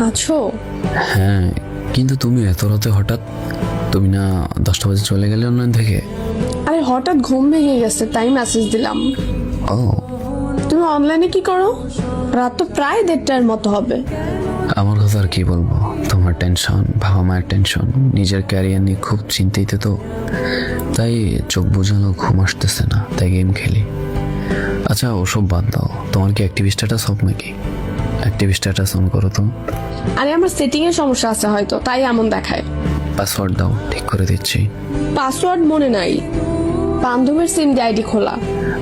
আছো? হ্যাঁ, কিন্তু তুমি এত রাতে হঠাৎ? তুমি না 10টা বাজে চলে গেলে অনলাইন থেকে? আরে হঠাৎ ঘুম ভেঙে গেছে তাই মেসেজ দিলাম। ও, তুমি অনলাইনে কি করো? রাত তো প্রায় 1:30টার মতো হবে। আমার কথা আর কি বলবো, তোমার টেনশন, বাবা মায়ের টেনশন, নিজের ক্যারিয়ার নিয়ে খুব চিন্তিত তো, তাই চোখ বোঝানো ঘুম আসতেছে না, তাই গেম খেলি। আচ্ছা ওসব বাদ দাও, তোমার কি অ্যাক্টিভ স্ট্যাটাস অফ নাকি? অ্যাক্টিভ স্ট্যাটাস অন করো তো। আরে আমার সেটিং এর সমস্যা আছে হয়তো, তাই এমন দেখায়। পাসওয়ার্ড দাও, ঠিক করে দিচ্ছি। পাসওয়ার্ড মনে নাই, বান্ধবীর সিম দিয়ে আইডি খোলা।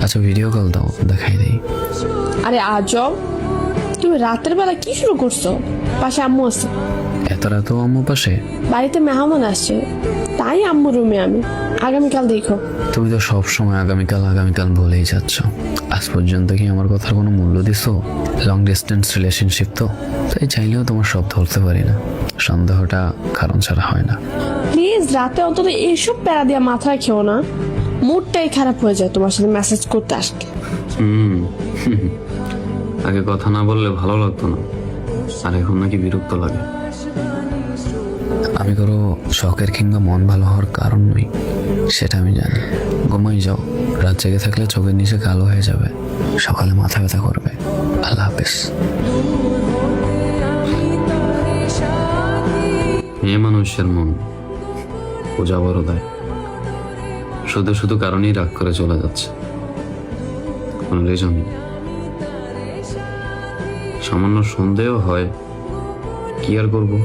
আচ্ছা ভিডিও কল দাও, দেখাই দিই। আরে আজব, তুমি রাতের বেলা কি শুরু করছো? পাশে আম্মু আছে। এত রাতেও আম্মু পাশে? বাড়িতে মেহমান আসছে, তাই আম্মু রুমে আমি। আগামীকাল দেখো। তুমি তো সব সময় আগামীকাল আগামীকাল বলেই যাচ্ছ। আজ পর্যন্ত কি আমার কথার কোনো মূল্য দিছো? লং ডিস্টেন্স রিলেশনশিপ তো, তাই চাইলেও তোমার সব ধরতে পারি না। সন্দেহটা কারণ ছাড়া হয় না। প্লিজ রাতে অন্তত এইসব প্যারা দিয়া মাথায় খেও না, মুডটাই খারাপ হয়ে যায় তোমার সাথে মেসেজ করতে আসলে। আগে কথা না বললে ভালো লাগতো না, আর এখন নাকি বিরক্ত লাগে। আমি কারো শখের কিংবা মন ভালো হওয়ার কারণ নই, সেটা আমি জানি। ঘুমাই যাও, রাত জেগে থাকলে চোখের নিচে কালো হয়ে যাবে, সকালে মাথা ব্যথা করবে। আল্লাহ হাফেজ। মেয়ে মানুষের মন পূজা বড় দেয়, শুধু শুধু কারণেই রাগ করে চলে যাচ্ছে, কোনো রিজন নেই। সামান্য সন্দেহ হয়, কি আর করবো,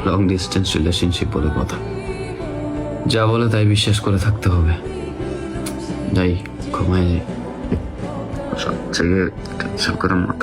লং ডিস্টেন্স রিলেশনশিপ বলে কথা। যা বলে তাই বিশ্বাস করে থাকতে হবে। যাই ঘুমাই যাই, সব থেকে টেনশন করে মাথা